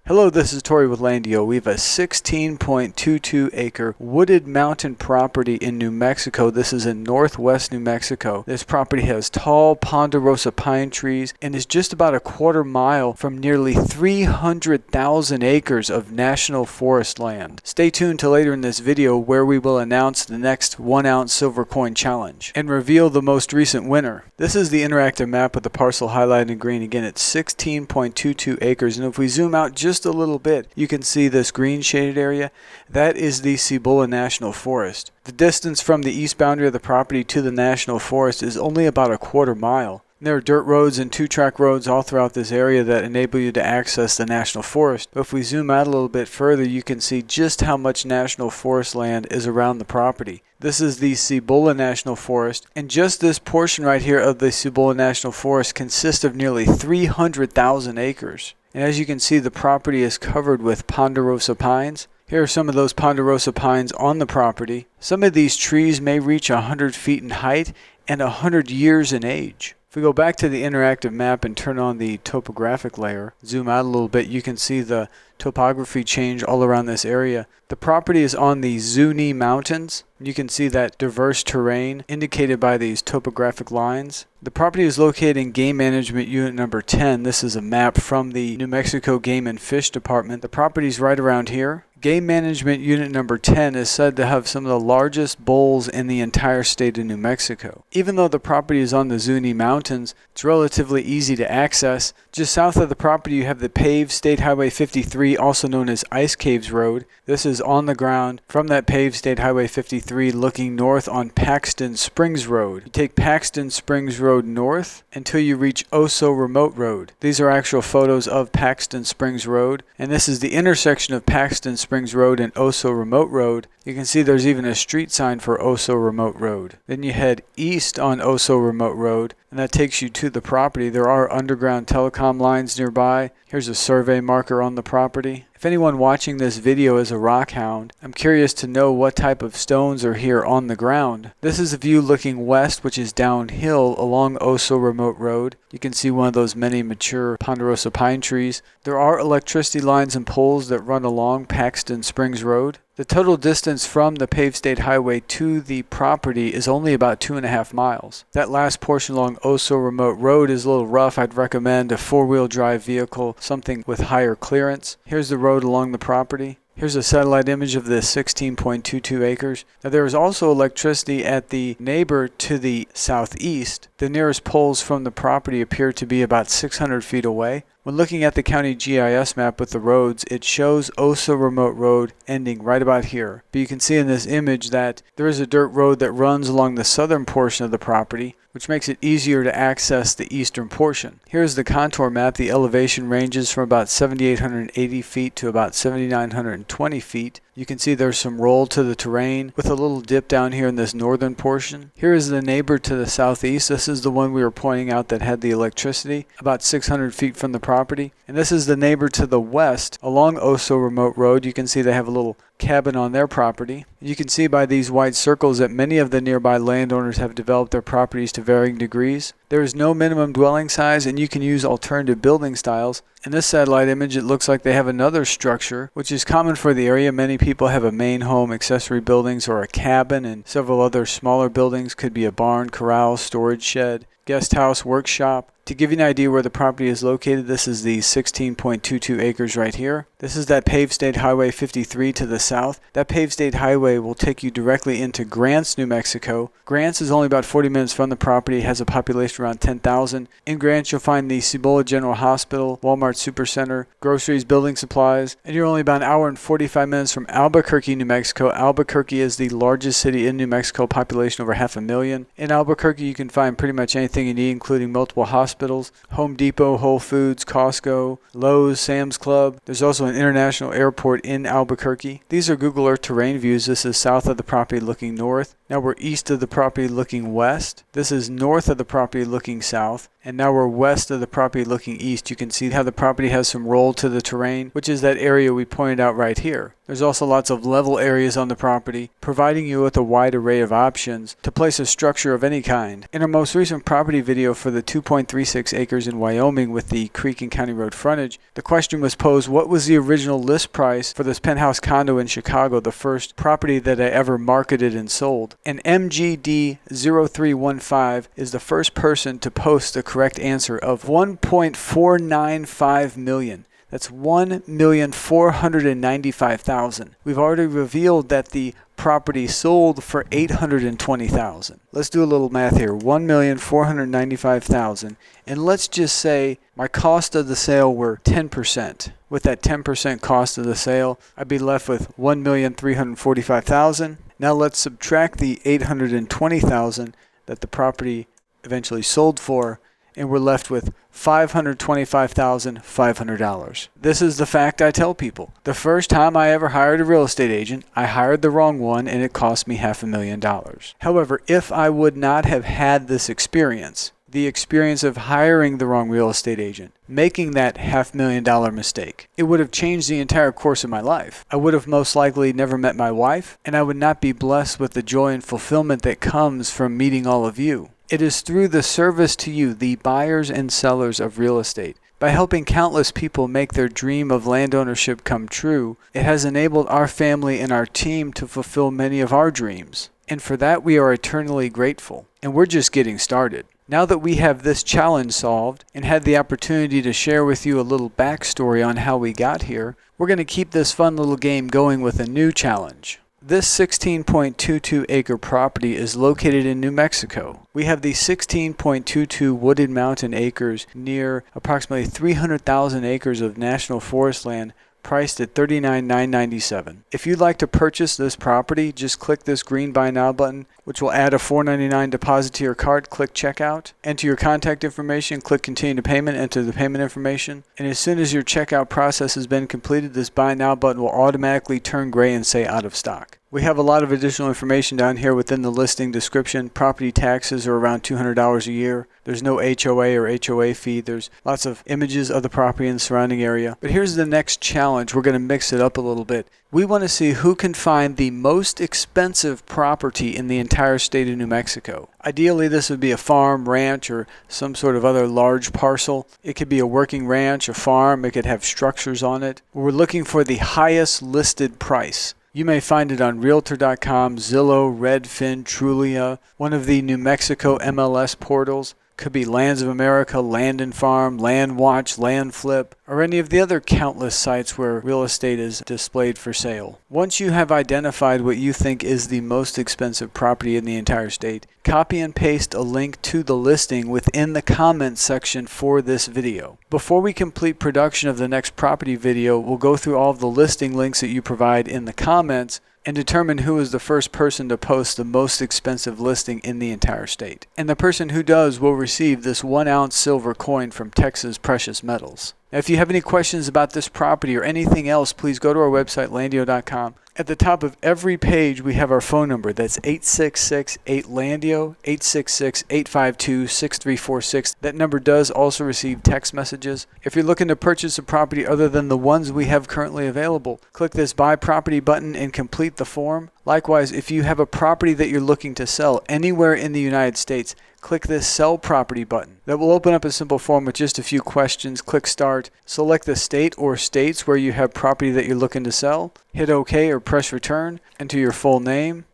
Hello, this is Tori with LANDiO. We have a 16.22 acre wooded mountain property in New Mexico. This is in northwest New Mexico. This property has tall ponderosa pine trees and is just about a quarter mile from nearly 300,000 acres of national forest land. Stay tuned to later in this video where we will announce the next 1 ounce silver coin challenge and reveal the most recent winner. This is the interactive map with the parcel highlighted in green. Again, it's 16.22 acres, and if we zoom out just a little bit, you can see this green shaded area. That is the Cibola National Forest. The distance from the east boundary of the property to the National Forest is only about a quarter mile. There are dirt roads and 2-track roads all throughout this area that enable you to access the National Forest. But if we zoom out a little bit further, you can see just how much National Forest land is around the property. This is the Cibola National Forest, and just this portion right here of the Cibola National Forest consists of nearly 300,000 acres. And as you can see, the property is covered with ponderosa pines. Here are some of those ponderosa pines on the property. Some of these trees may reach 100 feet in height and 100 years in age. If we go back to the interactive map and turn on the topographic layer, zoom out a little bit, you can see the topography change all around this area. The property is on the Zuni Mountains. You can see that diverse terrain indicated by these topographic lines. The property is located in Game Management Unit number 10. This is a map from the New Mexico Game and Fish Department. The property is right around here. Game Management Unit number 10 is said to have some of the largest bowls in the entire state of New Mexico. Even though the property is on the Zuni Mountains, it's relatively easy to access. Just south of the property you have the paved State Highway 53, also known as Ice Caves Road. This is on the ground from that paved State Highway 53 looking north on Paxton Springs Road. You take Paxton Springs Road north until you reach Oso Remote Road. These are actual photos of Paxton Springs Road, and this is the intersection of Paxton Springs Road and Oso Remote Road. You can see there's even a street sign for Oso Remote Road. Then you head east on Oso Remote Road, and that takes you to the property. There are underground telecom lines nearby. Here's a survey marker on the property. If anyone watching this video is a rock hound, I'm curious to know what type of stones are here on the ground. This is a view looking west, which is downhill along Oso Remote Road. You can see one of those many mature ponderosa pine trees. There are electricity lines and poles that run along Paxton Springs Road. The total distance from the paved state highway to the property is only about 2.5 miles. That last portion along Oso Remote Road is a little rough. I'd recommend a 4-wheel drive vehicle, something with higher clearance. Here's the road along the property. Here's a satellite image of the 16.22 acres. Now there is also electricity at the neighbor to the southeast. The nearest poles from the property appear to be about 600 feet away. When looking at the county GIS map with the roads, it shows Oso Remote Road ending right about here. But you can see in this image that there is a dirt road that runs along the southern portion of the property, which makes it easier to access the eastern portion. Here's the contour map. The elevation ranges from about 7,880 feet to about 7,920 feet. You can see there's some roll to the terrain with a little dip down here in this northern portion. Here is the neighbor to the southeast. This is the one we were pointing out that had the electricity, about 600 feet from the property. And this is the neighbor to the west along Oso Remote Road. You can see they have a little cabin on their property. You can see by these white circles that many of the nearby landowners have developed their properties to varying degrees. There is no minimum dwelling size, and you can use alternative building styles. In this satellite image, it looks like they have another structure, which is common for the area. Many people have a main home, accessory buildings, or a cabin, and several other smaller buildings. Could be a barn, corral, storage shed, guest house, workshop. To give you an idea where the property is located, this is the 16.22 acres right here. This is that paved State Highway 53 to the south. That paved State Highway will take you directly into Grants, New Mexico. Grants is only about 40 minutes from the property. It has a population around 10,000. In Grants, you'll find the Cibola General Hospital, Walmart Supercenter, groceries, building supplies, and you're only about an hour and 45 minutes from Albuquerque, New Mexico. Albuquerque is the largest city in New Mexico, population over 500,000. In Albuquerque, you can find pretty much anything you need, including multiple hospitals, Home Depot, Whole Foods, Costco, Lowe's, Sam's Club. There's also an international airport in Albuquerque. These are Google Earth terrain views. This is south of the property looking north. Now we're east of the property looking west. This is north of the property looking south. And now we're west of the property looking east. You can see how the property has some roll to the terrain, which is that area we pointed out right here. There's also lots of level areas on the property, providing you with a wide array of options to place a structure of any kind. In our most recent property video for the 2.36 acres in Wyoming with the creek and county road frontage, the question was posed, what was the original list price for this penthouse condo in Chicago, the first property that I ever marketed and sold? And MGD0315 is the first person to post the correct answer of $1.495 million. That's $1,495,000. We've already revealed that the property sold for $820,000. Let's do a little math here. $1,495,000. And let's just say my cost of the sale were 10%. With that 10% cost of the sale, I'd be left with $1,345,000. Now let's subtract the $820,000 that the property eventually sold for, and we're left with $525,500. This is the fact I tell people. The first time I ever hired a real estate agent, I hired the wrong one and it cost me $500,000. However, if I would not have had this experience, the experience of hiring the wrong real estate agent, making that $500,000 mistake, it would have changed the entire course of my life. I would have most likely never met my wife, and I would not be blessed with the joy and fulfillment that comes from meeting all of you. It is through the service to you, the buyers and sellers of real estate. By helping countless people make their dream of land ownership come true, it has enabled our family and our team to fulfill many of our dreams. And for that we are eternally grateful. And we're just getting started. Now that we have this challenge solved and had the opportunity to share with you a little backstory on how we got here, we're going to keep this fun little game going with a new challenge. This 16.22 acre property is located in New Mexico. We have the 16.22 wooded mountain acres near approximately 300,000 acres of national forest land priced at $39,997. If you'd like to purchase this property, just click this green Buy Now button, which will add a $4.99 deposit to your cart. Click Checkout. Enter your contact information, click Continue to Payment, enter the payment information, and as soon as your checkout process has been completed, this Buy Now button will automatically turn gray and say out of stock. We have a lot of additional information down here within the listing description. Property taxes are around $200 a year. There's no HOA or HOA fee. There's lots of images of the property and the surrounding area. But here's the next challenge. We're going to mix it up a little bit. We want to see who can find the most expensive property in the entire state of New Mexico. Ideally, this would be a farm, ranch, or some sort of other large parcel. It could be a working ranch, a farm. It could have structures on it. We're looking for the highest listed price. You may find it on Realtor.com, Zillow, Redfin, Trulia, one of the New Mexico MLS portals. Could be Lands of America, Land and Farm, Land Watch, Land Flip, or any of the other countless sites where real estate is displayed for sale. Once you have identified what you think is the most expensive property in the entire state, copy and paste a link to the listing within the comments section for this video. Before we complete production of the next property video, we'll go through all of the listing links that you provide in the comments and determine who is the first person to post the most expensive listing in the entire state. And the person who does will receive this 1-ounce silver coin from Texas Precious Metals. Now, if you have any questions about this property or anything else, please go to our website, LANDiO.com. At the top of every page, we have our phone number. That's 866-8-LANDiO, 866-852-6346. That number does also receive text messages. If you're looking to purchase a property other than the ones we have currently available, click this Buy Property button and complete the form. Likewise, if you have a property that you're looking to sell anywhere in the United States, click this Sell Property button. That will open up a simple form with just a few questions. Click Start. Select the state or states where you have property that you're looking to sell. Hit OK or press Return. Enter your full name,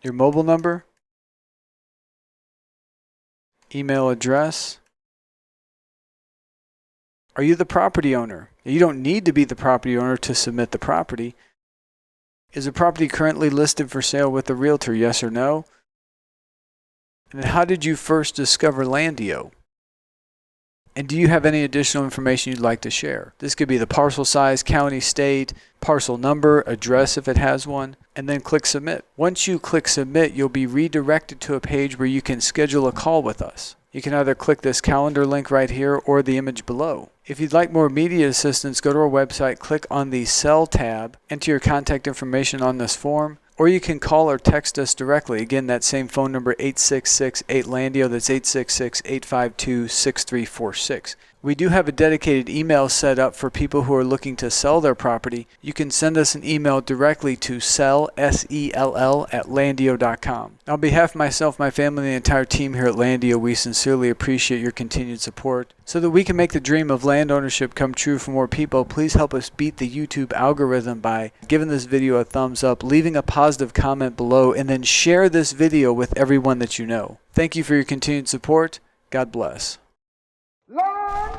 your mobile number, email address. Are you the property owner? You don't need to be the property owner to submit the property. Is the property currently listed for sale with a realtor? Yes or no? And how did you first discover LANDiO? And do you have any additional information you'd like to share? This could be the parcel size, county, state, parcel number, address if it has one, and then click Submit. Once you click Submit, you'll be redirected to a page where you can schedule a call with us. You can either click this calendar link right here or the image below. If you'd like more immediate assistance, go to our website, click on the Sell tab, enter your contact information on this form. or you can call or text us directly. Again, that same phone number, 866-8LANDiO. That's 866-852-6346. We do have a dedicated email set up for people who are looking to sell their property. You can send us an email directly to sell, S-E-L-L, at landio.com. On behalf of myself, my family, and the entire team here at LANDiO, we sincerely appreciate your continued support. So that we can make the dream of land ownership come true for more people, please help us beat the YouTube algorithm by giving this video a thumbs up, leaving a positive comment below, and then share this video with everyone that you know. Thank you for your continued support. God bless. LANDiO.com